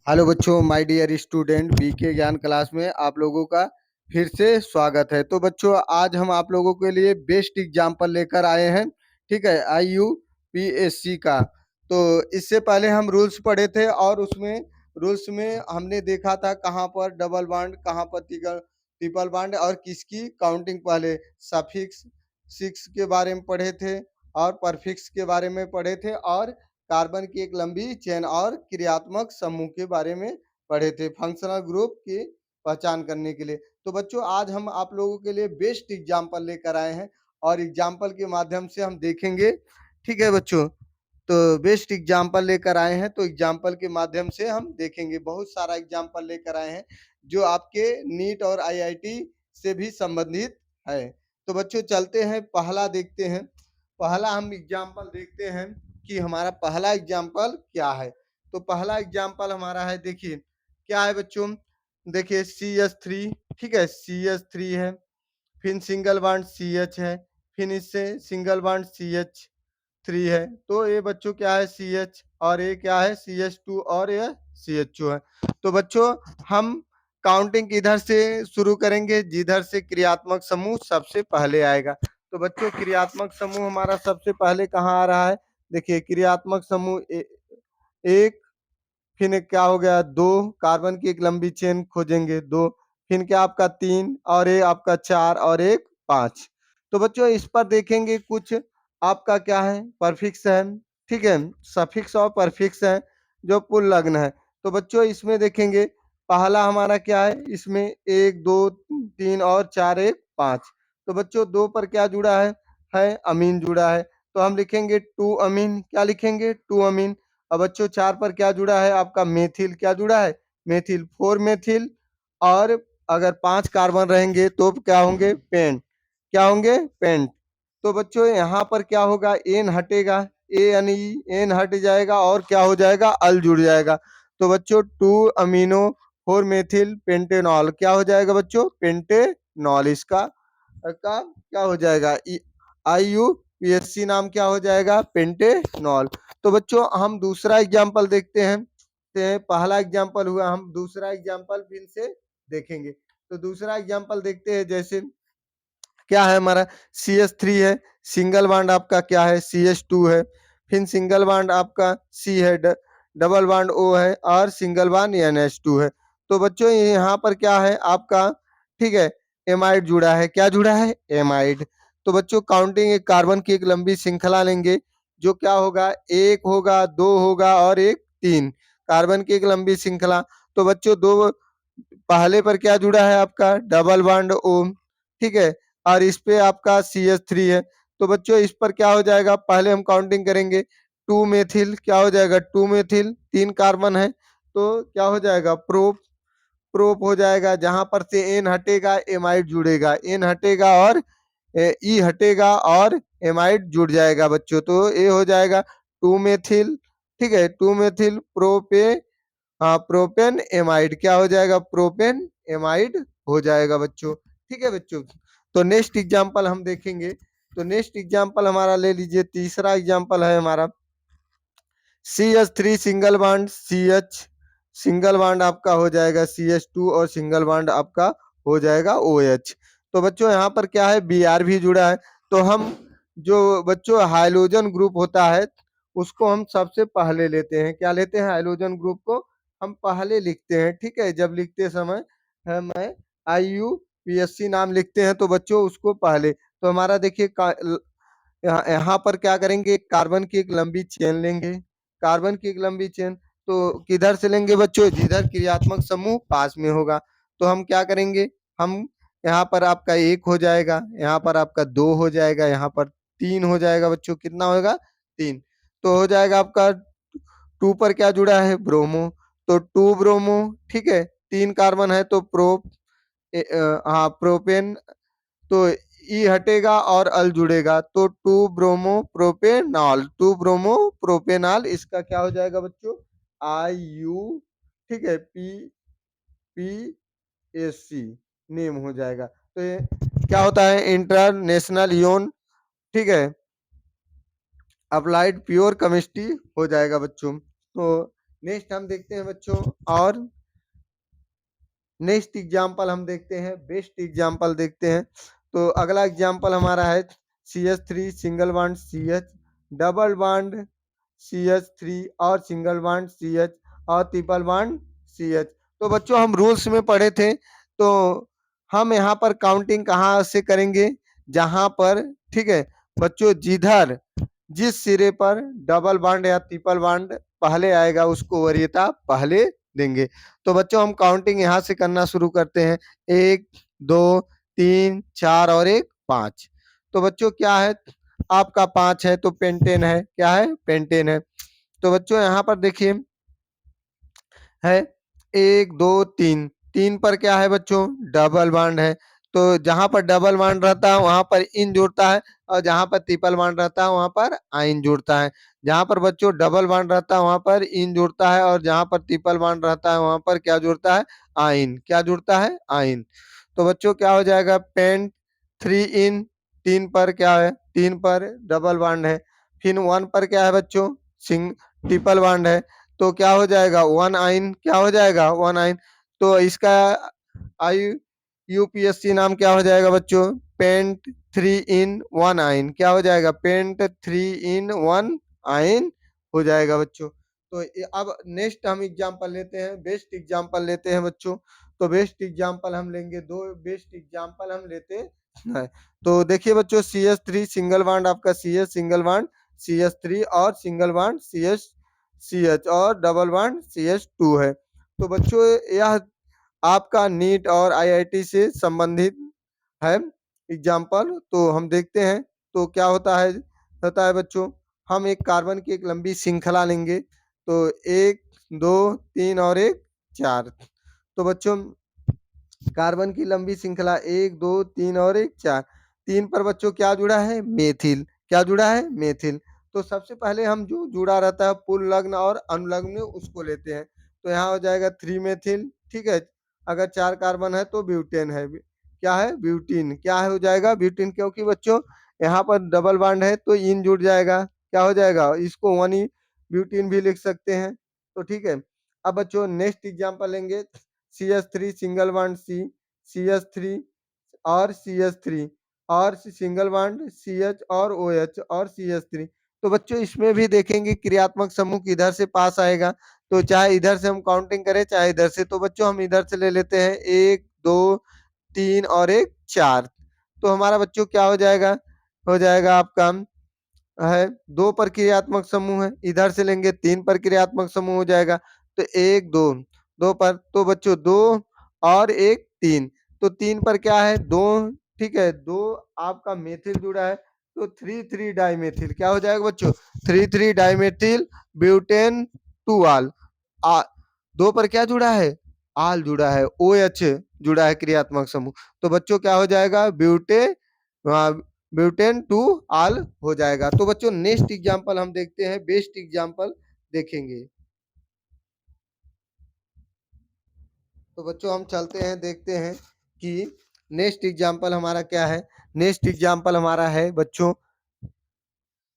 Hello बच्चों, my dear student, BK ज्ञान class में आप लोगों का फिर से स्वागत है। तो बच्चों, आज हम आप लोगों के लिए बेस्ट एग्जाम्पल लेकर आए हैं। ठीक है, IUPAC का। तो इससे पहले हम रूल्स पढ़े थे और उसमें रूल्स में हमने देखा था कहाँ पर डबल बॉन्ड, कहाँ पर ट्रिपल बॉन्ड और किसकी काउंटिंग पहले सफिक्स सिक्स के बारे में पढ़े थे और परफिक्स के बारे में पढ़े थे और कार्बन की एक लंबी चेन और क्रियात्मक समूह के बारे में पढ़े थे फंक्शनल ग्रुप की पहचान करने के लिए। तो बच्चों, आज हम आप लोगों के लिए बेस्ट एग्जाम्पल लेकर आए हैं और एग्जाम्पल के माध्यम से हम देखेंगे। ठीक है बच्चों, तो बेस्ट एग्जाम्पल लेकर आए हैं, तो एग्जाम्पल के माध्यम से हम देखेंगे। बहुत सारा एग्जाम्पल लेकर आए हैं जो आपके नीट और IIT से भी संबंधित है। तो बच्चों चलते हैं, पहला देखते हैं। पहला हम एग्जाम्पल देखते हैं कि हमारा पहला एग्जाम्पल क्या है। तो पहला एग्जाम्पल हमारा है, देखिए क्या है बच्चों। देखिए CH3, ठीक है, CH3 है, फिर सिंगल बॉन्ड CH है, फिर इससे सिंगल बॉन्ड CH3 है। तो ये बच्चों क्या है CH, और ये क्या है CH2 और ये CH2 है। तो बच्चों हम काउंटिंग इधर से शुरू करेंगे जिधर से क्रियात्मक समूह सबसे पहले आएगा। तो बच्चों क्रियात्मक समूह हमारा सबसे पहले कहाँ आ रहा है। देखिए क्रियात्मक समूह एक, फिर क्या हो गया दो, कार्बन की एक लंबी चेन खोजेंगे दो, फिर क्या आपका तीन और एक आपका चार और एक पांच। तो बच्चों इस पर देखेंगे कुछ आपका क्या है परफिक्स है, ठीक है, सफिक्स और परफिक्स है जो पुल लग्न है। तो बच्चों इसमें देखेंगे पहला हमारा क्या है, इसमें एक दो तीन और चार एक पांच। तो बच्चों दो पर क्या जुड़ा है अमीन जुड़ा है। तो हम लिखेंगे टू अमीन, क्या लिखेंगे टू अमीन। अब बच्चों चार पर क्या जुड़ा है आपका मेथिल, क्या जुड़ा है मेथिल, फोर मेथिल। और अगर पांच कार्बन रहेंगे तो क्या होंगे पेंट, क्या होंगे पेंट। तो बच्चों यहाँ पर क्या होगा एन हटेगा, ए यानी एन हट जाएगा और क्या हो जाएगा अल जुड़ जाएगा। तो बच्चों to amino four methyl pentanol, क्या हो जाएगा बच्चों पेंटेनॉल। इसका का क्या हो जाएगा IUPAC नाम क्या हो जाएगा पेंटेनॉल। तो बच्चों हम दूसरा एग्जाम्पल देखते हैं। पहला एग्जाम्पल हुआ, हम दूसरा एग्जाम्पल फिर से देखेंगे। तो दूसरा एग्जाम्पल देखते हैं, जैसे क्या है हमारा CH3 है, सिंगल बॉन्ड आपका क्या है CH2 है, फिर सिंगल बॉन्ड आपका C है, डबल बॉन्ड O है और सिंगल बॉन्ड NH2 है। तो बच्चों यहाँ पर क्या है आपका, ठीक है, एमाइड जुड़ा है, क्या जुड़ा है एमाइड। तो बच्चों काउंटिंग एक कार्बन की एक लंबी श्रृंखला लेंगे जो क्या होगा एक होगा दो होगा और एक तीन, कार्बन की एक लंबी श्रृंखला। तो बच्चों दो पहले पर क्या जुड़ा है आपका डबल बॉन्ड O, ठीक है, और इस पे आपका CH3 है। तो बच्चों इस पर क्या हो जाएगा, पहले हम काउंटिंग करेंगे टू मेथिल, क्या हो जाएगा टू मेथिल, तीन कार्बन है तो क्या हो जाएगा प्रोप, प्रोप हो जाएगा। जहां पर से एन हटेगा एमाइड जुड़ेगा, एन हटेगा और ई हटेगा और एमाइड जुड़ जाएगा बच्चों। तो ये हो जाएगा टू मेथिल, ठीक है, टू मेथिल प्रोपे, हाँ प्रोपेन एमाइड, क्या हो जाएगा प्रोपेन एमाइड हो जाएगा बच्चों। ठीक है बच्चों, तो नेक्स्ट एग्जांपल हम देखेंगे। तो नेक्स्ट एग्जांपल हमारा ले लीजिए, तीसरा एग्जांपल है हमारा CH3 single bond CH, single bond आपका हो जाएगा CH2 और सिंगल बॉन्ड आपका हो जाएगा OH। तो बच्चों यहाँ पर क्या है Br भी जुड़ा है। तो हम जो बच्चों हाइड्रोजन ग्रुप होता है उसको हम सबसे पहले लेते हैं, क्या लेते हैं हाइड्रोजन ग्रुप को हम पहले लिखते हैं। ठीक है, जब लिखते समय मैं IUPAC नाम लिखते हैं तो बच्चों उसको पहले। तो हमारा देखिए यहाँ पर क्या करेंगे कार्बन की एक लंबी चेन लेंगे, कार्बन की एक लंबी चेन। तो किधर से लेंगे बच्चों, जिधर क्रियात्मक समूह पास में होगा। तो हम क्या करेंगे, हम यहाँ पर आपका एक हो जाएगा, यहाँ पर आपका दो हो जाएगा, यहाँ पर तीन हो जाएगा बच्चों, कितना होगा तीन। तो हो जाएगा आपका टू पर क्या जुड़ा है ब्रोमो, तो टू ब्रोमो, ठीक है, तीन कार्बन है तो हाँ प्रोपेन, तो ई हटेगा और अल जुड़ेगा तो to bromo propanol, to bromo propanol, इसका क्या हो जाएगा बच्चों IU, ठीक है, PPAC नेम हो जाएगा। तो ये क्या होता है इंटरनेशनल यून, ठीक है, अप्लाइड प्योर केमिस्ट्री हो जाएगा बच्चों। तो नेक्स्ट हम देखते हैं बच्चों, और नेक्स्ट एग्जाम्पल हम देखते हैं, बेस्ट एग्जाम्पल देखते हैं। तो अगला एग्जाम्पल हमारा है CH3 single bond CH, double bond CH3 और सिंगल बॉन्ड CH और ट्रिपल बॉन्ड CH। तो बच्चों हम रूल्स में पढ़े थे, तो हम यहाँ पर काउंटिंग कहाँ से करेंगे, जहां पर, ठीक है बच्चों, जिधर जिस सिरे पर डबल बॉन्ड या ट्रिपल बॉन्ड पहले आएगा उसको वरीयता पहले देंगे। तो बच्चों हम काउंटिंग यहाँ से करना शुरू करते हैं, 1 2 3 4 और 1 5। तो बच्चों क्या है, आपका 5 है तो पेंटेन है, क्या है, पेंटेन है। तो बच्चों यहाँ पर देखिए है 1 2 3, 3 पर क्या है बच्चों, डबल बॉन्ड है। तो जहां पर डबल बॉन्ड रहता है वहां पर इन जुड़ता है, और जहां पर ट्रिपल बॉन्ड रहता है वहां पर आइन जुड़ता है। जहां पर बच्चों डबल बॉन्ड रहता है वहां पर इन जुड़ता है, और जहां पर ट्रिपल बॉन्ड रहता है वहां पर क्या जुड़ता है, आइन। क्या जुड़ता है, आइन। तो बच्चों क्या हो जाएगा, पेंट 3 इन, 3 पर क्या है, 3 पर डबल बॉन्ड है। फिर 1 पर क्या है बच्चों, सिंग ट्रिपल बॉन्ड है। तो क्या हो जाएगा, 1 आइन। क्या हो जाएगा, 1 आइन। तो इसका आई यूपीएससी नाम क्या हो जाएगा बच्चों, पेंट 3 इन 1 आइन। क्या हो जाएगा, पेंट 3 इन 1 आइन हो जाएगा बच्चों। तो अब नेक्स्ट हम एग्जांपल लेते हैं, बेस्ट एग्जांपल लेते हैं बच्चों। तो बेस्ट एग्जांपल हम लेंगे, दो बेस्ट एग्जांपल हम लेते हैं। तो देखिए बच्चों, CH3 सिंगल बॉन्ड, आपका CH सिंगल बॉन्ड CH3 और सिंगल बॉन्ड CH और डबल बॉन्ड CH2 है। तो बच्चों यह आपका नीट और आईआईटी से संबंधित है एग्जाम्पल। तो हम देखते हैं, तो क्या होता है बच्चों, हम एक कार्बन की एक लंबी श्रृंखला लेंगे। तो 1 2 3 और 1 4। तो बच्चों कार्बन की लंबी श्रृंखला 1 2 3 और 1 4। 3 पर बच्चों क्या जुड़ा है, मेथिल। क्या जुड़ा है, मेथिल। तो सबसे पहले हम जो जुड़ा रहता है पुल लग्न और अनुलग्न उसको लेते हैं। तो यहाँ हो जाएगा 3 मेथिल, ठीक है। अगर 4 कार्बन है तो ब्यूटेन है, क्या है, ब्यूटीन। क्या है, हो जाएगा ब्यूटीन, क्योंकि बच्चों यहाँ पर डबल बॉन्ड है तो इन जुड़ जाएगा। क्या हो जाएगा, इसको 1 ही ब्यूटीन भी लिख सकते हैं। तो ठीक है। अब बच्चों नेक्स्ट एग्जाम्पल लेंगे, CH3 सिंगल बॉन्ड CH3 और CH3 और सिंगल बॉन्ड CH और OH और CH3। तो बच्चों इसमें भी देखेंगे क्रियात्मक समूह किधर से पास आएगा। तो चाहे इधर से हम काउंटिंग करें चाहे इधर से। तो बच्चों हम इधर से ले लेते हैं, 1 2 3 और 1 4। तो हमारा बच्चों क्या हो जाएगा आपका है 2 प्रक्रियात्मक समूह है। इधर से लेंगे 3 प्रक्रियात्मक समूह हो जाएगा। तो 1 2 2 पर, तो बच्चों 2 और 1 3। तो 3 पर क्या है, 2, ठीक है, 2 आपका मेथिल जुड़ा है। तो 3 डाइमेथिल। क्या हो जाएगा बच्चों, 3 डाइमेथिल ब्यूटेन 2 आल। 2 पर क्या जुड़ा है, आल जुड़ा है, OH जुड़ा है क्रियात्मक समूह। तो बच्चों क्या हो जाएगा, ब्यूटेन 2 आल हो जाएगा। तो बच्चों नेक्स्ट एग्जांपल हम देखते हैं, बेस्ट एग्जांपल देखेंगे। तो बच्चों हम चलते हैं, देखते हैं कि नेक्स्ट एग्जांपल हमारा क्या है। नेक्स्ट एग्जांपल हमारा है बच्चों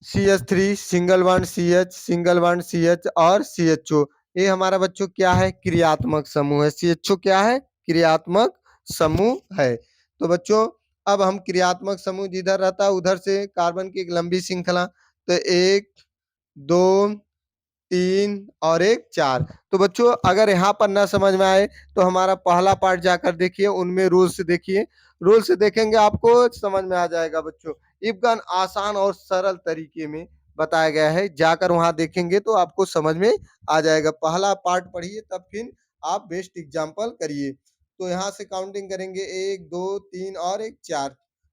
CH3 single bond CH single bond CH और CHO। ये हमारा बच्चों क्या है, क्रियात्मक समूह है। CHO क्या है, क्रियात्मक समूह है। तो बच्चों अब हम क्रियात्मक समूह जिधर रहता है उधर से कार्बन की एक लंबी श्रृंखला। तो 1 2 3 और 1 4। तो बच्चों अगर यहाँ पर ना समझ में आए तो हमारा पहला पार्ट जाकर देखिए, उनमें रूल्स देखिए। रूल से देखेंगे आपको समझ में आ जाएगा बच्चों। इफगन आसान और सरल तरीके में बताया गया है, जाकर वहां देखेंगे तो आपको समझ में आ जाएगा। पहला पार्ट पढ़िए तब फिर आप बेस्ट एग्जाम्पल करिए। तो यहाँ से काउंटिंग करेंगे, 1 2 3 और 1 4।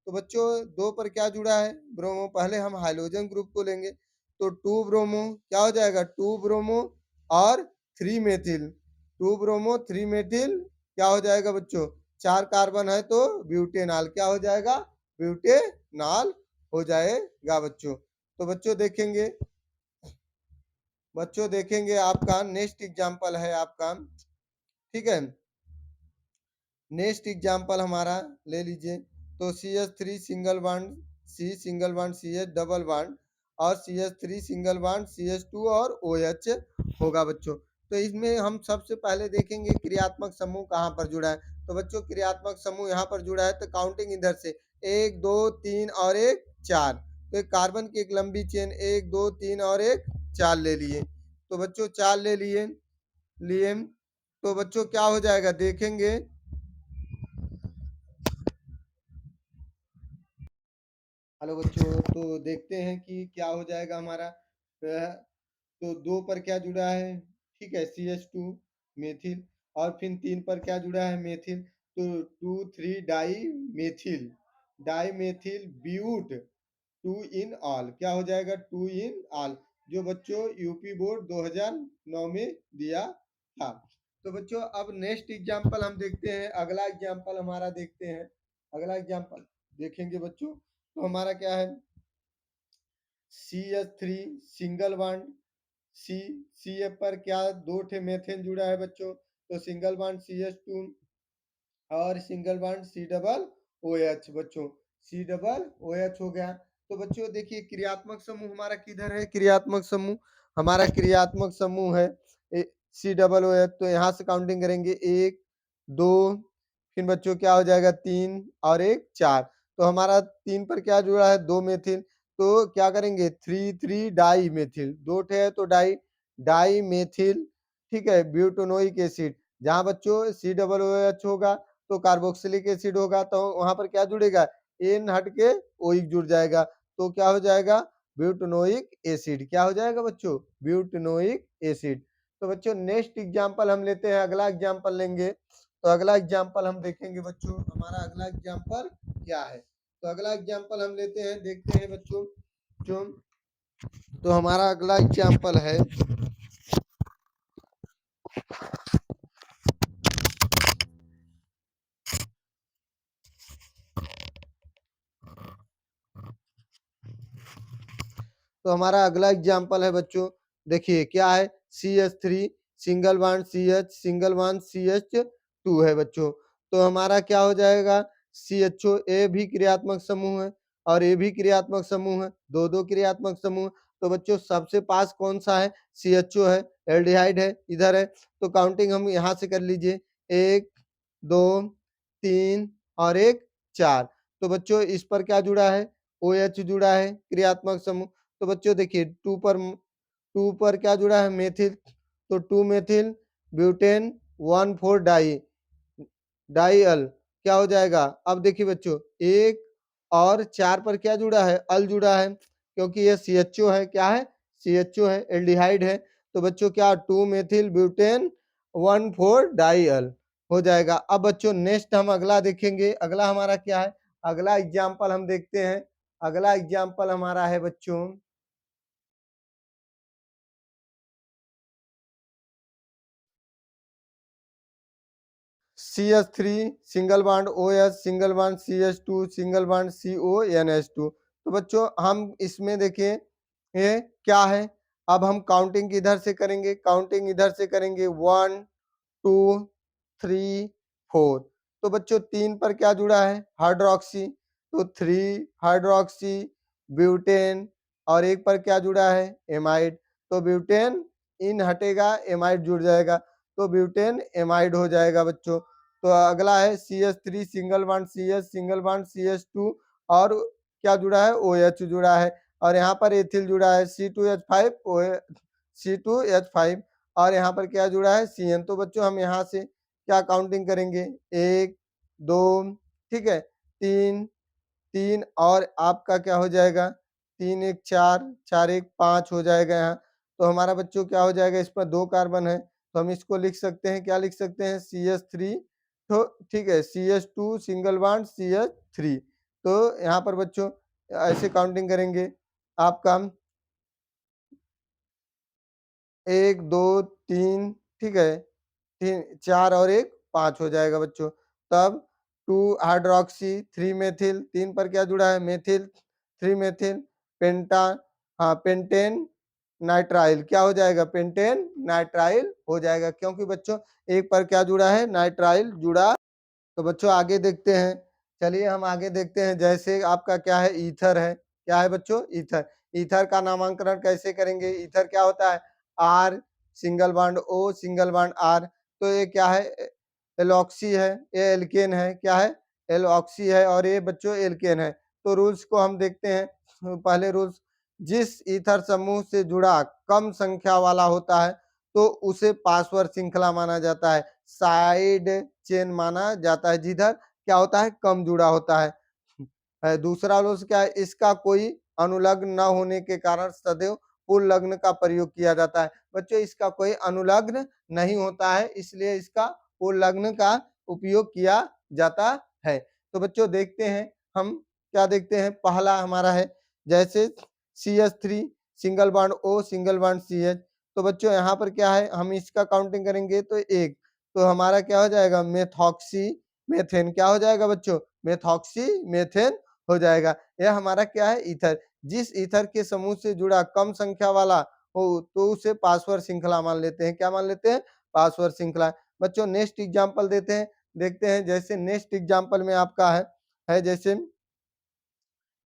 तो बच्चों 2 पर क्या जुड़ा है, ब्रोमो। पहले हम हाइड्रोजन ग्रुप को लेंगे। तो 2 ब्रोमो, क्या हो जाएगा, 2 ब्रोमो और 3 मेथिल। 2 ब्रोमो 3 मेथिल क्या हो जाएगा बच्चों, 4 कार्बन है तो ब्यूटेनॉल। क्या हो जाएगा, ब्यूटेनॉल हो जाएगा बच्चों। तो बच्चों देखेंगे आपका नेक्स्ट एग्जांपल है आपका, ठीक है। नेक्स्ट एग्जांपल हमारा ले लीजिए। तो CH3 single bond C single bond CH double bond और CH3 सिंगल बॉन्ड CH2 और OH होगा बच्चों। तो इसमें हम सबसे पहले देखेंगे क्रियात्मक समूह कहाँ पर जुड़ा है। तो बच्चों क्रियात्मक समूह यहाँ पर जुड़ा है, तो काउंटिंग इधर से 1 2 3 और 1 4। तो एक कार्बन की एक लंबी चेन 1 2 3 और 1 4 ले लिए। तो बच्चों 4 ले लिए लिए तो बच्चों क्या हो जाएगा देखेंगे। हेलो बच्चों, तो देखते हैं कि क्या हो जाएगा हमारा। तो 2 पर क्या जुड़ा है, ठीक है, CH2 मेथिल। और फिर 3 पर क्या जुड़ा है, मेथिल। तो 2 3 dimethyl, dimethyl but 2 ene ol, क्या हो जाएगा 2 इन ऑल, जो बच्चों यूपी बोर्ड 2009 में दिया था। तो बच्चों अब नेक्स्ट एग्जांपल हम देखते हैं, अगला एग्जांपल हमारा देखते हैं। अगला एग्जांपल देखेंगे बच्चों, तो हमारा क्या है, CH3 सिंगल बॉन्ड सी CF पर क्या 2 ठे मेथेन जुड़ा है बच्चों। तो सिंगल बॉन्ड CH2 और single bond C double OH बच्चों, C डबल OH हो गया। तो बच्चों देखिए क्रियात्मक समूह हमारा किधर है, क्रियात्मक समूह हमारा क्रियात्मक समूह है C डबल OH। तो यहाँ से काउंटिंग करेंगे 1 2, फिर बच्चों क्या हो जाएगा 3 और 1 4। तो हमारा 3 पर क्या जुड़ा है 2 मेथिल। तो क्या करेंगे 3 3 डाई मेथिल, 2 ठे है तो डाई डाई मेथिल, ठीक है, ब्यूटेनोइक एसिड। जहाँ बच्चों C डबल OH होगा तो कार्बोक्सिलिक एसिड होगा, तो वहां पर क्या जुड़ेगा एन हट के ओइक जुड़ जाएगा, तो क्या हो जाएगा ब्यूटेनोइक एसिड। क्या हो जाएगा बच्चों ब्यूटेनोइक एसिड। तो बच्चों नेक्स्ट एग्जांपल हम लेते हैं, अगला एग्जांपल लेंगे। तो अगला एग्जांपल हम देखेंगे बच्चों, हमारा अगला एग्जांपल क्या है। तो अगला एग्जांपल हम लेते हैं, देखते हैं बच्चों जो। तो हमारा अगला एग्जांपल है, तो हमारा अगला एग्जाम्पल है बच्चों, देखिए क्या है CH3 single bond CH single bond CH2 है बच्चों। तो हमारा क्या हो जाएगा CHO, ए भी क्रियात्मक समूह है और ए भी क्रियात्मक समूह है, दो दो क्रियात्मक समूह। तो बच्चों सबसे पास कौन सा है, CHO है, एल्डिहाइड है, इधर है। तो काउंटिंग हम यहाँ से कर लीजिए 1 2 3 और 1 4। तो बच्चों इस पर क्या जुड़ा है OH जुड़ा है क्रियात्मक समूह। तो बच्चों देखिए 2 पर क्या जुड़ा है मेथिल, तो 2 मेथिल ब्यूटेन 1 4 डाई डाई क्या हो जाएगा। अब देखिए बच्चों 1 और 4 पर क्या जुड़ा है अल जुड़ा है, क्योंकि ये CHO है, क्या है CHO है, एल्डिहाइड है। तो बच्चों क्या 2 मेथिल ब्यूटेन 1 4 डाई हो जाएगा। अब बच्चों नेक्स्ट हम अगला देखेंगे, अगला हमारा क्या है, अगला एग्जाम्पल हम देखते हैं। अगला एग्जाम्पल हमारा है बच्चों CH3 single bond OH single bond CH2 single bond CONH2। तो बच्चों हम इसमें देखिए ये क्या है, अब हम काउंटिंग इधर से करेंगे, काउंटिंग इधर से करेंगे 1 2 3 4। तो बच्चों 3 पर क्या जुड़ा है हाइड्रोक्सी, तो 3 हाइड्रोक्सी ब्यूटेन, और एक पर क्या जुड़ा है एमाइड। तो ब्यूटेन इन हटेगा एमाइड जुड़ जाएगा, तो ब्यूटेन एमाइड हो जाएगा बच्चों। तो अगला है CH3 single bond CH single bond CH2 और क्या जुड़ा है OH जुड़ा है, और यहाँ पर एथिल जुड़ा है C2H5 C2H5, और यहाँ पर क्या जुड़ा है CN। तो बच्चों हम यहाँ से क्या काउंटिंग करेंगे 1 2, ठीक है, 3 3 और आपका क्या हो जाएगा 3 1 4 4 1 5 हो जाएगा यहाँ। तो हमारा बच्चों क्या हो जाएगा, इस पर 2 कार्बन है, तो हम इसको लिख सकते हैं, क्या लिख सकते हैं CH3, तो ठीक है CH2 सिंगल बॉन्ड CH3। तो यहाँ पर बच्चों ऐसे काउंटिंग करेंगे आपका 1 2 3, ठीक है, 3 4 और 1 5 हो जाएगा बच्चों। तब 2 हाइड्रोक्सी 3 मेथिल, 3 पर क्या जुड़ा है मेथिल 3 मेथिल पेंटा, हाँ पेंटेन नाइट्राइल, क्या हो जाएगा पेंटेन नाइट्राइल हो जाएगा, क्योंकि बच्चों एक पर क्या जुड़ा है नाइट्राइल जुड़ा। तो बच्चों आगे देखते हैं, चलिए हम आगे देखते हैं, जैसे आपका क्या है ईथर है, क्या है बच्चों ईथर। ईथर का नामांकन कैसे करेंगे, ईथर क्या होता है single bond O single bond R। तो ये क्या है, एलॉक्सी है, ये एल्केन है, क्या है, एलॉक्सी है, और ये बच्चों एल्केन है। तो रूल्स को हम देखते हैं। पहले रूल्स, जिस ईथर समूह से जुड़ा कम संख्या वाला होता है तो उसे पासवर्ड श्रृंखला माना जाता है, साइड चेन माना जाता है, जिधर क्या होता है, कम जुड़ा होता है। दूसरा रूल्स क्या है, इसका कोई अनुलग्न न होने के कारण सदैव पूर्ण लग्न का प्रयोग किया जाता है। बच्चों इसका कोई अनुलग्न नहीं होता है, इसलिए इसका पूर्ण लग्न का उपयोग किया जाता है। तो बच्चों देखते हैं हम, क्या देखते हैं, पहला हमारा है जैसे CH3 single bond O single bond CH। तो बच्चों यहाँ पर क्या है, हम इसका काउंटिंग करेंगे तो एक, तो हमारा क्या हो जाएगा, मेथॉक्सी मेथेन, क्या हो जाएगा बच्चों, मेथॉक्सी मेथेन हो जाएगा। यह हमारा क्या है, ईथर। जिस ईथर के समूह से जुड़ा कम संख्या वाला हो तो उसे पासवर्ड श्रृंखला मान लेते हैं, क्या मान लेते हैं, पासवर्ड श्रृंखला। बच्चों नेक्स्ट एग्जांपल देते हैं, देखते हैं। जैसे नेक्स्ट एग्जांपल में आपका है जैसे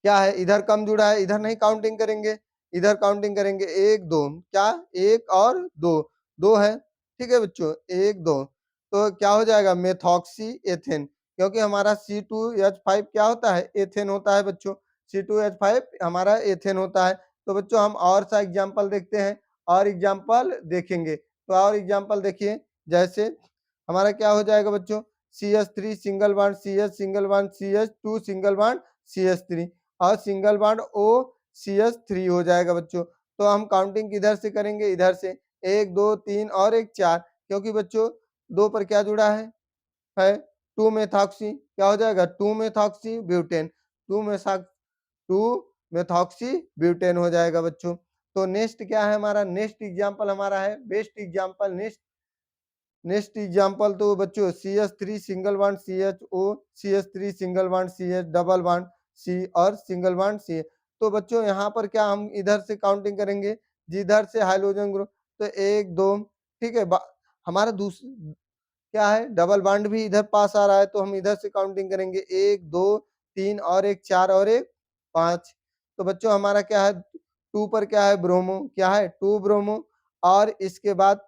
क्या है, इधर कम जुड़ा है, इधर नहीं काउंटिंग करेंगे, इधर काउंटिंग करेंगे, एक दो, क्या, एक और दो, दो है, ठीक है बच्चों, एक दो। तो क्या हो जाएगा, मेथॉक्सी एथेन, क्योंकि हमारा C2H5 क्या होता है, एथेन होता है बच्चों, C2H5 हमारा एथेन होता है। तो बच्चों हम और सा एग्जाम्पल देखते हैं, और एग्जाम्पल देखेंगे। तो और एग्जाम्पल देखिए, जैसे हमारा क्या हो जाएगा बच्चों, CH3 single bond CH single bond CH2 single bond CH3, और सिंगल बॉन्ड O CH3 हो जाएगा बच्चों। तो हम काउंटिंग किधर से करेंगे, इधर से, एक दो तीन और एक चार, क्योंकि बच्चों दो पर क्या जुड़ा है 2 मेथॉक्सी, क्या हो जाएगा, 2 मेथॉक्सी ब्यूटेन, 2 मेथा 2 मेथॉक्सी ब्यूटेन हो जाएगा बच्चों। तो नेक्स्ट क्या है हमारा, नेक्स्ट एग्जांपल हमारा है बेस्ट एग्जांपल। नेक्स्ट एग्जांपल तो बच्चों CH3 single bond CHO CH3 single bond CH double bond C और सिंगल बॉन्ड C। तो बच्चों यहाँ पर क्या हम इधर से काउंटिंग करेंगे, जिधर से हाइड्रोजन ग्रुप, तो एक दो, ठीक है। हमारा दूसरा क्या है, डबल बॉन्ड भी इधर पास आ रहा है, तो हम इधर से काउंटिंग करेंगे, एक दो तीन और एक चार और एक पांच। तो बच्चों हमारा क्या है, टू पर क्या है, ब्रोमो, क्या है, टू ब्रोमो, और इसके बाद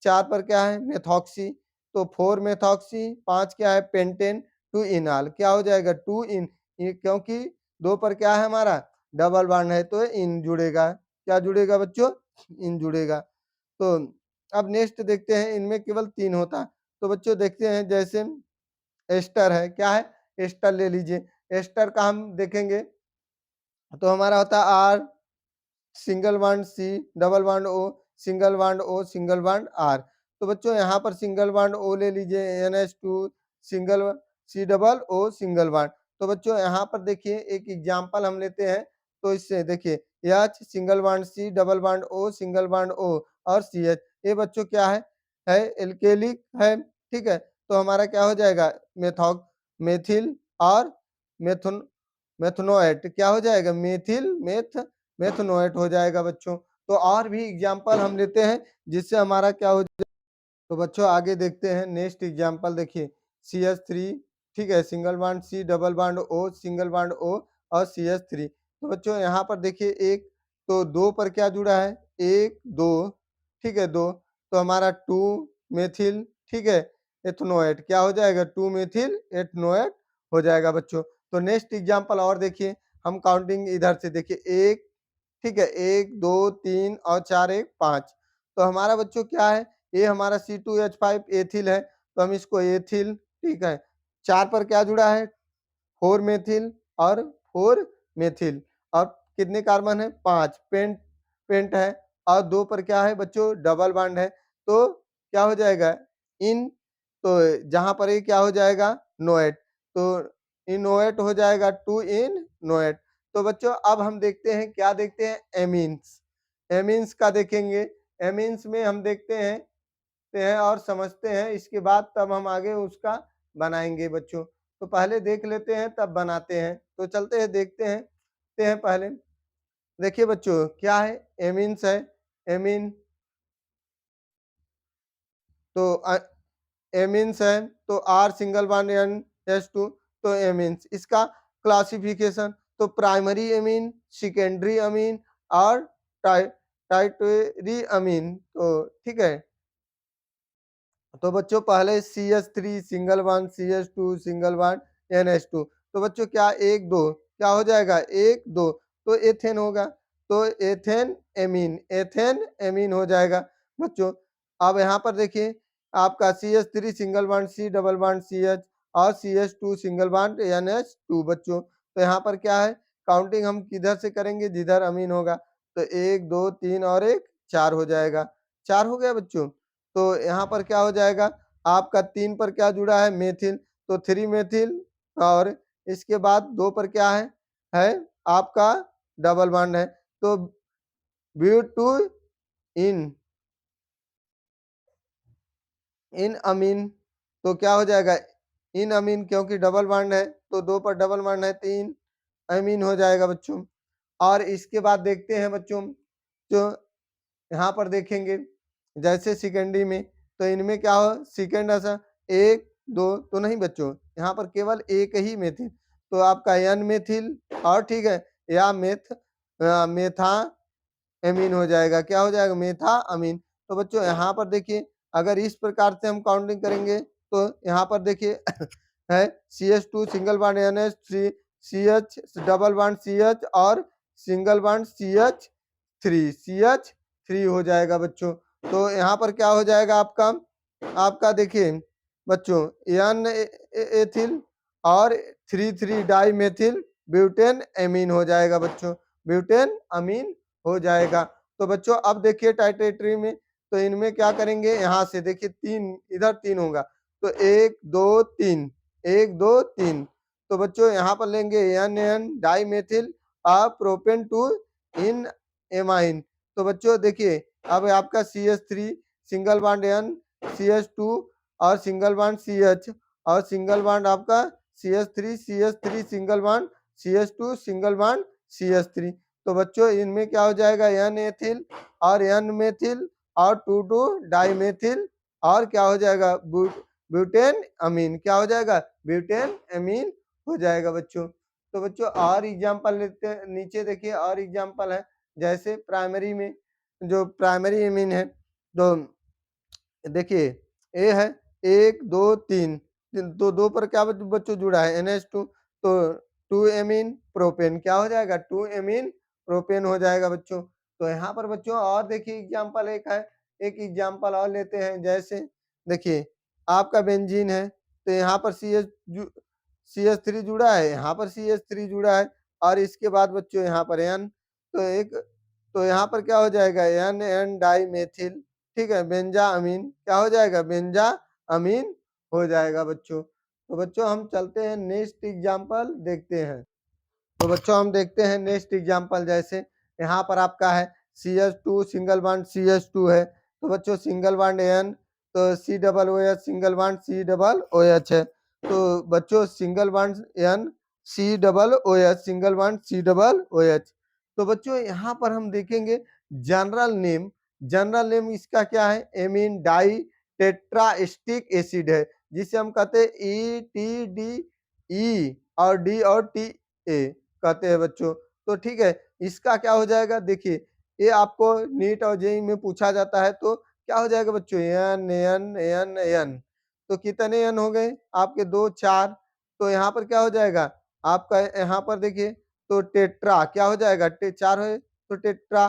चार पर क्या है, मेथॉक्सी, तो फोर मेथॉक्सी, पांच क्या है, पेंटेन, टू इनॉल, क्या हो जाएगा, टू इन, क्योंकि दो पर क्या है हमारा, डबल बॉन्ड है, तो इन जुड़ेगा, क्या जुड़ेगा बच्चों, इन जुड़ेगा। तो अब नेक्स्ट देखते हैं, इनमें केवल तीन होता है। तो बच्चों देखते हैं, जैसे एस्टर है, क्या है, एस्टर ले लीजिए। एस्टर का हम देखेंगे तो हमारा होता है R single bond C double bond O single bond O single bond R. तो बच्चों यहाँ पर सिंगल बॉन्ड ओ ले लीजिए, NH2 single C double O single bond. तो बच्चों यहाँ पर देखिए एक एग्जांपल हम लेते हैं, तो इससे देखिए H single bond C double bond O single bond O और CH, ये बच्चों क्या है एल्केलिक है, ठीक है। तो हमारा क्या हो जाएगा, मेथॉक मेथिल और मेथोन मेथनोएट, क्या हो जाएगा, मेथिल मेथनोएट हो जाएगा बच्चों। तो और भी एग्जांपल हम लेते हैं जिससे हमारा क्या हो जाए। तो बच्चों आगे देखते हैं नेक्स्ट एग्जांपल, देखिए CH3, ठीक है, single bond C double bond O single bond O और CH3। तो बच्चों यहाँ पर देखिए एक, तो दो पर क्या जुड़ा है, एक दो, ठीक है, दो, तो हमारा टू मेथिल, ठीक है, एथनोएट, क्या हो जाएगा, टू मेथिल एथनोएट हो जाएगा बच्चों। तो नेक्स्ट एग्जांपल और देखिए, हम काउंटिंग इधर से देखिए, एक, ठीक है, एक दो तीन और चार एक पांच। तो हमारा बच्चों क्या है, ये हमारा C2H5 एथिल है, तो हम इसको एथिल, ठीक है। चार पर क्या जुड़ा है, फोर मेथिल और फोर मेथिल, और कितने कार्बन है, पांच, पेंट है, और दो पर क्या है बच्चों, डबल बॉन्ड है, तो क्या हो जाएगा, इन, तो जहां पर ये क्या हो जाएगा, नोएट, तो इनोएट हो जाएगा, टू इन नोएट। तो बच्चों अब हम देखते हैं, क्या देखते हैं, एमीन्स, एमीन्स का देखेंगे। एमीन्स में हम देखते हैं और समझते हैं, इसके बाद तब हम आगे उसका बनाएंगे बच्चों। तो पहले देख लेते हैं तब बनाते हैं, तो चलते हैं देखते हैं पहले। देखिए बच्चों क्या है, एमीन्स है, एमीन, तो एमीन्स है, तो आर सिंगल बॉन्ड NH2, तो एमीन्स, इसका क्लासिफिकेशन, तो प्राइमरी एमीन, सेकेंडरी अमीन और टाइटरी अमीन। तो ठीक है, तो बच्चों पहले CH3 single bond CH2 single bond NH2। तो बच्चों क्या एक दो क्या हो जाएगा, एक दो, तो एथेन होगा। तो एथेन एमीन हो जाएगा बच्चों। अब यहाँ पर देखिए आपका CH3 single bond C double bond CH और CH2 सिंगल बॉन्ड NH2 बच्चों। तो यहाँ पर क्या है, काउंटिंग हम किधर से करेंगे, जिधर अमीन होगा। तो एक दो तीन और एक चार हो जाएगा, चार हो गया बच्चों। तो यहाँ पर क्या हो जाएगा, आपका तीन पर क्या जुड़ा है, मेथिल, तो थ्री मेथिल। और इसके बाद दो पर क्या है आपका डबल बॉन्ड है। तो ब्यूट टू इन इन अमीन, तो क्या हो जाएगा, इन अमीन, क्योंकि डबल बॉन्ड है तो दो पर डबल बॉन्ड है, तीन अमीन हो जाएगा बच्चों। और इसके बाद देखते हैं बच्चों, जो यहाँ पर देखेंगे जैसे सेकेंडरी में, तो इनमें क्या हो, सेकेंड ऐसा एक दो तो नहीं बच्चों, यहाँ पर केवल एक ही मेथिल, तो आपका एन मेथिल और ठीक है, या मेथा एमीन हो जाएगा, क्या हो जाएगा, मेथा अमीन। तो बच्चों यहाँ पर देखिए, अगर इस प्रकार से हम काउंटिंग करेंगे तो यहाँ पर देखिए है CH2 single bond NH3 CH double bond CH और सिंगल बॉन्ड CH3 हो जाएगा बच्चों। तो यहाँ पर क्या हो जाएगा आपका, आपका देखिए बच्चों एन एथिल और three three di methyl butane amine हो जाएगा बच्चों, ब्यूटेन अमीन हो जाएगा। तो बच्चों अब देखिए टाइट्रेटरी में, तो इनमें क्या करेंगे, यहाँ से देखिए तीन, इधर तीन होगा, तो एक दो तीन, एक दो तीन। तो बच्चों यहाँ पर लेंगे N N di methyl propane two in amine. तो बच्चों देखिए अब आपका CH3 single bond N CH2 और सिंगल बॉन्ड CH और सिंगल बॉन्ड आपका CH3 single bond CH2 single bond CH3। तो बच्चों इनमें क्या हो जाएगा, एन एथिल और एन मेथिल और टू टू डाइमेथिल और क्या हो जाएगा, ब्यूटेन अमीन, क्या हो जाएगा, ब्यूटेन अमीन हो जाएगा बच्चों। तो बच्चों और एग्जांपल लेते हैं, नीचे देखिए और एग्जांपल है, जैसे प्राइमरी में जो प्राइमरी एमीन है, तो देखिए ए है एक दो तीन, तो दो पर क्या बच्चों जुड़ा है NH2, तो टू एमीन प्रोपेन, क्या हो जाएगा, टू एमीन प्रोपेन हो जाएगा बच्चों। तो यहाँ पर बच्चों और देखिए एग्जाम्पल एक है, एक एग्जाम्पल और लेते हैं, जैसे देखिए आपका बेंजीन है, तो यहाँ पर CH3 जुड़ा है, यहाँ पर CH3 जुड़ा है, और इसके बाद बच्चों यहाँ पर एन, तो एक, तो यहाँ पर क्या हो जाएगा, एन एन डाई मेथिल, ठीक है, बेंजा अमीन, क्या हो जाएगा, बेंजा अमीन हो जाएगा बच्चों। तो बच्चों हम चलते हैं नेक्स्ट एग्जाम्पल देखते हैं। तो बच्चों हम देखते हैं नेक्स्ट एग्जाम्पल, जैसे यहाँ पर आपका है CH2 सिंगल बॉन्ड CH2 है, तो बच्चों सिंगल बॉन्ड एन, तो C double O H single bond C double O H है, तो बच्चों single bond N C double O H single bond C double O H. तो बच्चों यहाँ पर हम देखेंगे जनरल नेम, जनरल नेम इसका क्या है, एमीन डाई टेट्रास्टिक एसिड है, जिसे हम कहते हैं ETDE और D और TA कहते हैं बच्चों। तो ठीक है, इसका क्या हो जाएगा, देखिए ये आपको नीट और जेई में पूछा जाता है, तो क्या हो जाएगा बच्चों, एन एन एन एन, तो कितने एन हो गए आपके, दो चार, तो यहाँ पर क्या हो जाएगा आपका, यहाँ पर देखिए तो टेट्रा क्या हो जाएगा, चार है, तो tetra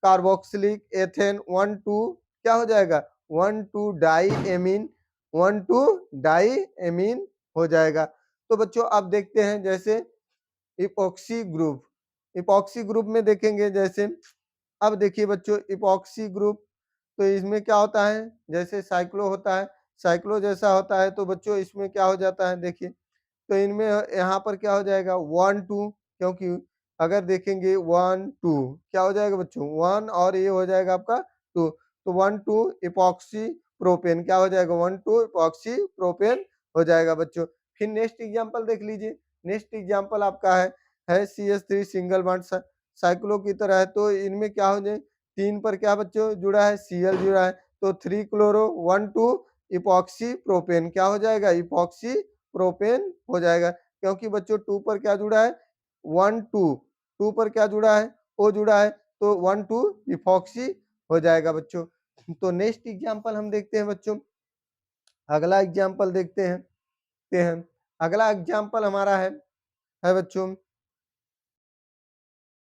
carboxylic ethane one two, क्या हो जाएगा, one two diamine, one two diamine हो जाएगा। तो बच्चों अब देखते हैं जैसे इपॉक्सी ग्रुप, इपॉक्सी ग्रुप में देखेंगे, जैसे अब देखिए बच्चों इपॉक्सी ग्रुप, तो इसमें क्या होता है, जैसे साइक्लो होता है, साइक्लो जैसा होता है, तो बच्चों इसमें क्या हो जाता है, देखिए तो इनमें यहाँ पर क्या हो जाएगा, वन टू, क्योंकि अगर देखेंगे वन टू क्या हो जाएगा बच्चों, वन और ये हो जाएगा आपका टू, तो वन टू इपॉक्सी प्रोपेन, क्या हो जाएगा, वन टू इपॉक्सी प्रोपेन हो जाएगा बच्चों। फिर नेक्स्ट एग्जांपल देख लीजिए, नेक्स्ट एग्जांपल आपका है CH3 सिंगल बॉन्ड साइक्लो की तरह है, तो इनमें क्या हो जाए, तीन पर क्या बच्चों जुड़ा है, Cl जुड़ा है, तो three chloro one two epoxy propane, क्या हो जाएगा, इपॉक्सी प्रोपेन हो जाएगा, क्योंकि बच्चों टू पर क्या जुड़ा है, वन टू, टू पर क्या जुड़ा है, ओ जुड़ा है, तो 1,2 इपॉक्सी हो जाएगा बच्चों। तो नेक्स्ट एग्जांपल हम देखते हैं बच्चों, अगला एग्जांपल देखते हैं। अगला एग्जांपल हमारा है बच्चों,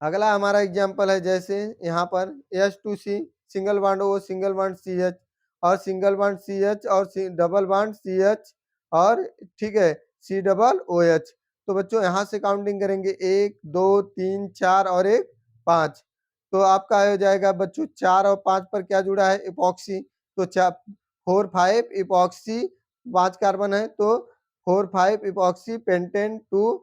अगला हमारा एग्जांपल है जैसे यहाँ पर H2C single bond O single bond CH और सिंगल बॉन्ड CH और डबल बॉन्ड CH और ठीक है C डबल OH। तो बच्चों यहाँ से काउंटिंग करेंगे 1 2 3 4 और 1 5। तो आपका हो जाएगा बच्चों 4 और 5 पर क्या जुड़ा है, इपॉक्सी। तो 4 5 इपॉक्सी 5 कार्बन है तो 4 5 इपॉक्सी पेंटेन टू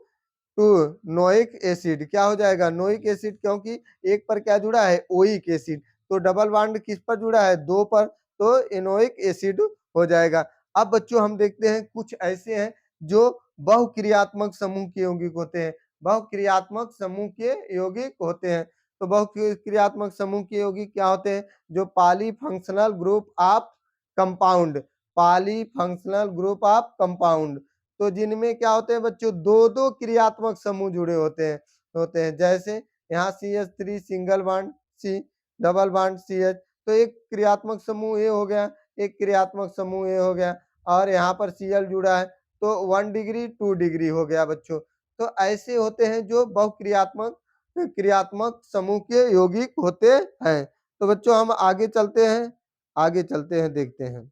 नोइक एसिड क्या हो जाएगा, नोइक एसिड, क्योंकि एक पर क्या जुड़ा है, ओइक एसिड। तो डबल बॉन्ड किस पर जुड़ा है, 2 पर, तो एनोइक एसिड हो जाएगा। अब बच्चों हम देखते हैं कुछ ऐसे हैं जो बहुक्रियात्मक समूह के यौगिक होते हैं। बहुक्रियात्मक समूह के यौगिक होते हैं। तो बहुक्रियात्मक समूह के यौगिक क्या होते हैं, जो polyfunctional group of compound, polyfunctional group of compound. तो जिनमें क्या होते हैं बच्चों, दो दो क्रियात्मक समूह जुड़े होते हैं जैसे यहाँ CH3 single bond C double bond CH। तो एक क्रियात्मक समूह ए हो गया, एक क्रियात्मक समूह ए हो गया, और यहाँ पर Cl जुड़ा है तो 1 डिग्री 2 डिग्री हो गया बच्चों। तो ऐसे होते हैं जो बहुक्रियात्मक क्रियात्मक समूह के यौगिक होते हैं। तो बच्चों हम आगे चलते हैं देखते हैं।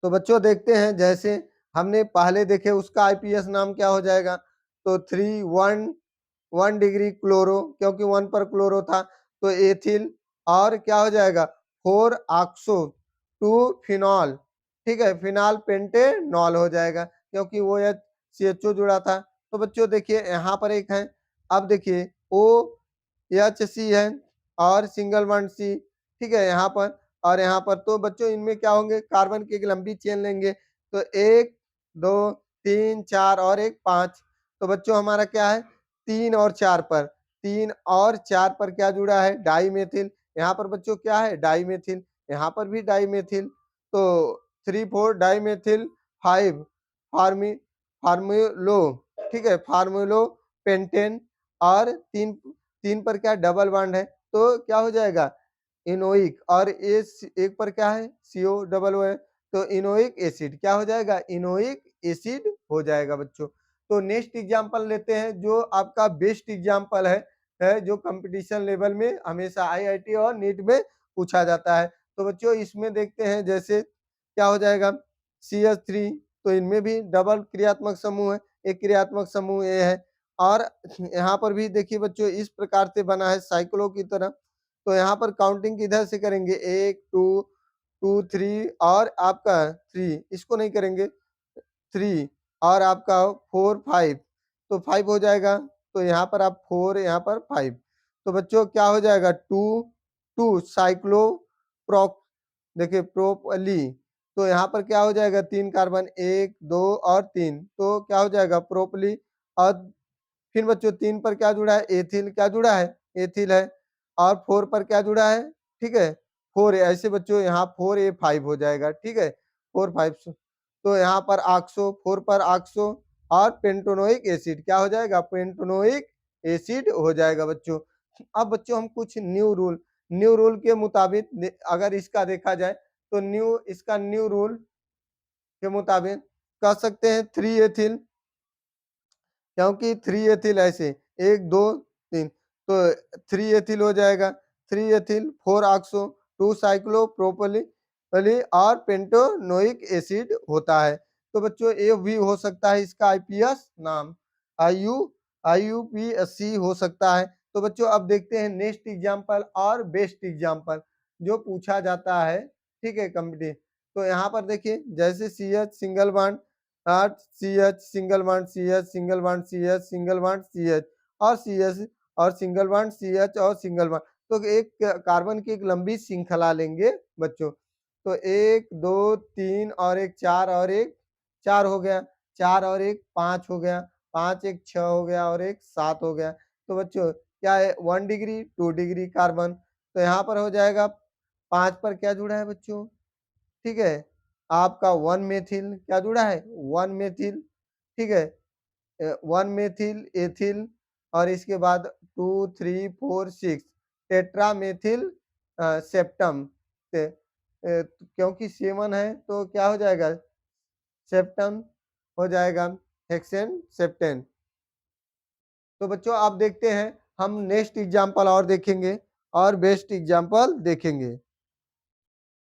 तो बच्चों देखते हैं जैसे हमने पहले देखे उसका आईपीएस नाम क्या हो जाएगा, तो 1 डिग्री क्लोरो, क्योंकि 1 पर क्लोरो था तो एथिल, और क्या हो जाएगा 4 ऑक्सो 2 फिनॉल, ठीक है, फिनाल पेंटेनॉल हो जाएगा क्योंकि वो CHO जुड़ा था। तो बच्चों देखिए यहाँ पर एक है, अब देखिए OHC है और सिंगल बॉन्ड C, ठीक है यहाँ पर और यहाँ पर। तो बच्चों इनमें क्या होंगे, कार्बन की एक लंबी चेन लेंगे तो 1 2 3 4 और 1 5। तो बच्चों हमारा क्या है, 3 और 4 पर, 3 और 4 पर क्या जुड़ा है, डाईमेथिल। यहाँ पर बच्चों क्या है, डाईमेथिल, यहाँ पर भी डाईमेथिल। तो 3 4 डाईमेथिल 5 फार्मी फार्मूलो, ठीक है, फार्मूलो पेंटेन, और 3 पर क्या डबल बॉन्ड है तो क्या हो जाएगा, इनोइक, और एक पर क्या है CO डबल ओ है तो इनोइक एसिड क्या हो जाएगा, इनोइक एसिड हो जाएगा बच्चों। तो नेक्स्ट एग्जांपल लेते हैं जो आपका बेस्ट एग्जांपल है जो कंपटीशन लेवल में हमेशा IIT और नीट में पूछा जाता है। तो बच्चों इसमें देखते हैं जैसे क्या हो जाएगा, CH3, तो इनमें भी डबल क्रियात्मक समूह है, एक क्रियात्मक समूह ए है, और यहाँ पर भी देखिए बच्चों इस प्रकार से बना है साइक्लो की तरह। तो यहाँ पर काउंटिंग किधर से करेंगे, 1 2 2 3 और आपका 3, इसको नहीं करेंगे 3 और आपका 4 5, तो 5 हो जाएगा। तो यहाँ पर आप 4 यहाँ पर 5, तो बच्चों क्या हो जाएगा 2 2 साइक्लो प्रोप, देखिए प्रोपली। तो यहाँ पर क्या हो जाएगा, 3 कार्बन 1 2 और 3, तो क्या हो जाएगा प्रोपली। और फिर बच्चों 3 पर क्या जुड़ा है, एथिल, क्या जुड़ा है, एथिल है, और 4 पर क्या जुड़ा है, ठीक है 4 है। ऐसे बच्चों यहाँ 4A5 हो जाएगा, ठीक है 4 5। तो यहाँ पर ऑक्सो, 4 पर ऑक्सो और पेंटोनोइक एसिड क्या हो जाएगा, पेंटोनोइक एसिड हो जाएगा बच्चों। अब बच्चों हम कुछ न्यू रूल के मुताबिक अगर इसका देखा जाए तो न्यू रूल के मुताबिक कह सकते हैं 3 एथिल, क्योंकि 3 एथिल ऐसे 1 2 3, तो 3 एथिल हो जाएगा, 3 एथिल 4 ऑक्सो 2 साइक्लो प्रोपली और पेंटोनोइक एसिड होता है। तो बच्चों ये भी हो सकता है इसका आईपीएस नाम, आईयू IUPAC हो सकता है। तो बच्चों अब देखते हैं नेक्स्ट एग्जांपल और बेस्ट एग्जांपल जो पूछा जाता है, ठीक है कंपनी। तो यहाँ पर देखिए जैसे CH single bond CH single bond CH single bond CH single bond CH और CH और सिंगल बॉन्ड CH और सिंगल बॉन्ड। तो एक कार्बन की एक लंबी श्रृंखला लेंगे बच्चों। तो 1 2 3 और एक 4 और एक 4 हो गया, 4 और एक 5 हो गया, 5 एक 6 हो गया और एक 7 हो गया। तो बच्चों क्या है, 1 डिग्री 2 डिग्री कार्बन। तो यहाँ पर हो जाएगा 5 पर क्या जुड़ा है बच्चों, ठीक है, आपका 1 मेथिल क्या जुड़ा है, 1 मेथिल, ठीक है, 1 मेथिल एथिल, और इसके बाद 2 3 4 6 टेट्रामेथिल सेप्टम, क्योंकि 7 है तो क्या हो जाएगा, सेप्टम हो जाएगा हेक्सेन सेप्टेन। तो बच्चों आप देखते हैं, हम नेक्स्ट एग्जाम्पल और देखेंगे और बेस्ट एग्जाम्पल देखेंगे।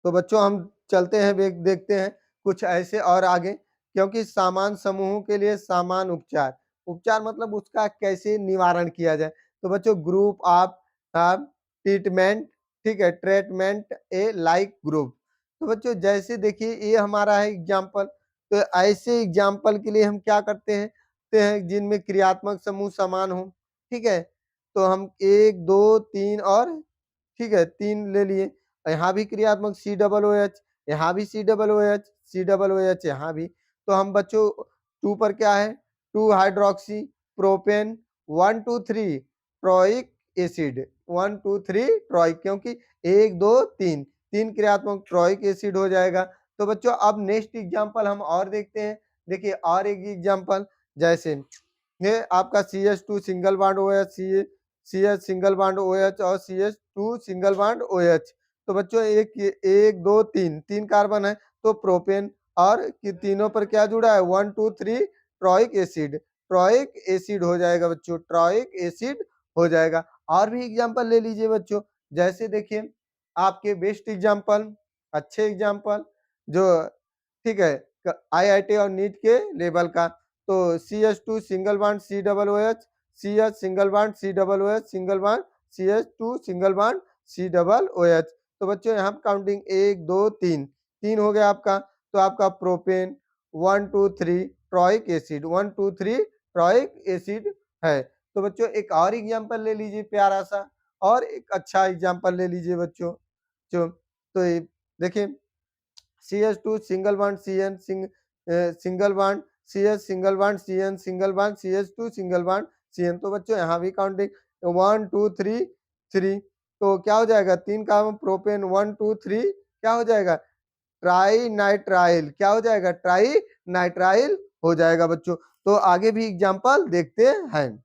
तो बच्चों हम चलते हैं, देखते हैं कुछ ऐसे और आगे, क्योंकि सामान समूहों के लिए सामान उपचार, उपचार मतलब उसका कैसे निवारण किया जाए। तो बच्चों ग्रुप ऑफ ट्रीटमेंट, ठीक है, ट्रीटमेंट ए लाइक ग्रुप। तो बच्चों जैसे देखिए ये हमारा है एग्जाम्पल, तो ऐसे एग्जाम्पल के लिए हम क्या करते हैं, जिनमें क्रियात्मक समूह समान हो, ठीक है। तो हम 1 2 3 और, ठीक है, 3 ले लिए। यहाँ भी क्रियात्मक COOH, यहाँ भी COOH, COOH यहाँ भी। तो हम बच्चों 2 पर क्या है, 2 हाइड्रोक्सी प्रोपेन, 1 2 3 ट्रोइक एसिड, 1 2 3 ट्रोइक, क्योंकि 1 2 3 3 क्रियात्मक ट्रोइक एसिड हो जाएगा। तो बच्चों अब नेक्स्ट एग्जांपल हम और देखते हैं। देखिए और एक एग्जांपल, जैसे ये आपका CH2 single bond OH, CH single bond OH और CH2 सिंगल बॉन्ड OH। तो बच्चों एक 1 2 3 3 कार्बन है, तो प्रोपेन और तीनों पर क्या जुड़ा है, 1 2 3 ट्रोइक एसिड, ट्रोइक एसिड हो जाएगा बच्चों, ट्रोइक एसिड हो जाएगा। और भी एग्जांपल ले लीजिए बच्चों, जैसे देखिए आपके बेस्ट एग्जांपल, अच्छे एग्जांपल जो, ठीक है, IIT और नीट के लेवल का। तो CH2 single bond COOH, CH single bond COOH single bond, CH2 single bond COOH। तो बच्चों यहाँ काउंटिंग 1 2 3 3 हो गया आपका। तो आपका प्रोपेन 1 2 3 ट्रोइक एसिड, 1 2 3 ट्रोइक एसिड है। तो बच्चों एक और एग्जांपल ले लीजिए प्यारा सा, और एक अच्छा एग्जांपल ले लीजिए बच्चों। जो तो देखिए CH2 single bond CN single bond CH single bond CN single bond CH2 single bond CN। तो बच्चों यहाँ भी काउंटिंग 1 2 3 3, तो क्या हो जाएगा, 3 कार्बन प्रोपेन 1 2 3 क्या हो जाएगा, ट्राई नाइट्राइल, क्या हो जाएगा, ट्राई नाइट्राइल हो जाएगा बच्चों। तो आगे भी एग्जांपल देखते हैं।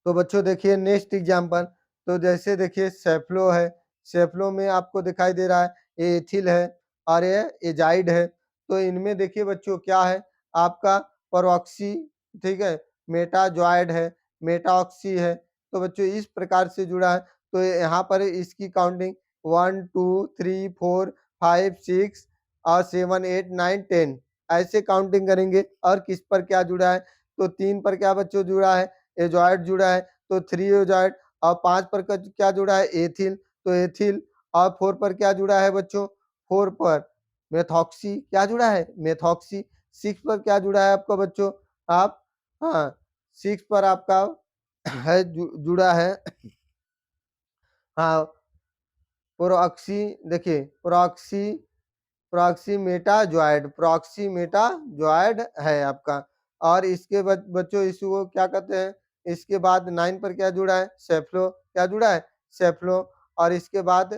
तो बच्चों देखिए नेक्स्ट एग्जांपल, तो जैसे देखिए सेफ्लो है, सेफ्लो में आपको दिखाई दे रहा है ये एथिल है और ये एजाइड है। तो इनमें देखिए बच्चों क्या है, आपका परऑक्सी, ठीक है, मेटाजॉइड है, मेटाऑक्सी है। तो बच्चों इस प्रकार से जुड़ा है। तो यहाँ पर इसकी काउंटिंग 1 2 3 4 5 6 और 7 8 9 10 ऐसे काउंटिंग करेंगे। और किस पर क्या जुड़ा है, तो 3 पर क्या बच्चों जुड़ा है, एजॉइड जुड़ा है, तो 3 एजॉइड। और 5 पर क्या जुड़ा है, एथिल, तो एथिल। और 4 पर क्या जुड़ा है बच्चों, 4 पर मेथॉक्सी, क्या जुड़ा है, मेथॉक्सी। 6 पर क्या जुड़ा है आपका बच्चों, आप, हाँ, 6 पर आपका है जुड़ा है, हाँ, प्रोक्सी। देखिए प्रोक्सी, प्रॉक्सीमेटाजॉइड, प्रॉक्सीमेटाजॉइड है आपका। और इसके बच्चों इसको क्या कहते हैं, इसके बाद 9 पर क्या जुड़ा है, सेफ्लो, क्या जुड़ा है, सेफ्लो। और इसके बाद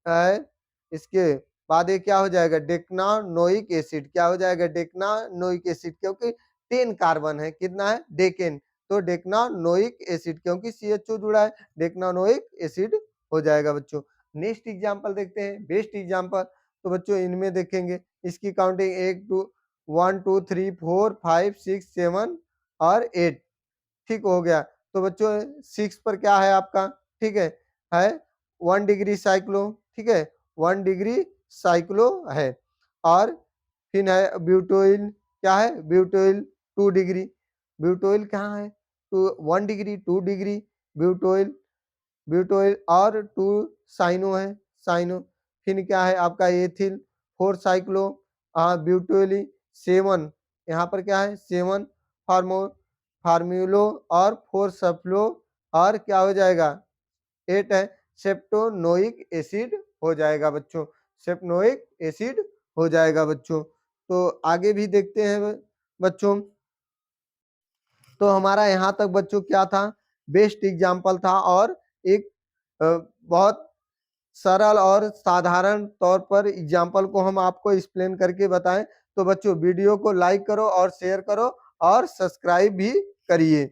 है, इसके बाद ये क्या हो जाएगा, डेक्नानोइक एसिड, क्या हो जाएगा, डेक्नानोइक एसिड, क्योंकि 10 कार्बन है, कितना है, डेकेन। तो डेक्नानोइक एसिड, क्योंकि CHO जुड़ा है, डेक्नानोइक एसिड हो जाएगा बच्चों। नेक्स्ट एग्जांपल देखते हैं, बेस्ट एग्जांपल। तो बच्चों इनमें देखेंगे, इसकी काउंटिंग 1 2 3 4 5 6 7 और 8, ठीक हो गया। तो बच्चों 6 पर क्या है आपका, ठीक है 1 डिग्री साइक्लो, ठीक है, 1 डिग्री साइक्लो है। और फिर है ब्यूटोइल, क्या है, ब्यूटोइल 2 डिग्री, ब्यूटोइल कहाँ है, 1 डिग्री 2 डिग्री ब्यूटोइल, ब्यूटोइल और 2 साइनो है, साइनो। फिर क्या है आपका एथिल 4 साइक्लो, ब्यूटोइली 7, यहाँ पर क्या है 7 फार्मो फार्म्यूलो और 4 सफ्लो, और क्या हो जाएगा 8 है सेप्टोनोइक एसिड हो जाएगा बच्चों, सेप्टोनोइक एसिड हो जाएगा बच्चों। तो आगे भी देखते हैं बच्चों। तो हमारा यहाँ तक बच्चों क्या था, बेस्ट एग्जाम्पल था, और एक बहुत सरल और साधारण तौर पर एग्जाम्पल को हम आपको एक्सप्लेन करके बताएं। तो बच्चों वीडियो को लाइक करो और शेयर करो और सब्सक्राइब भी करिए।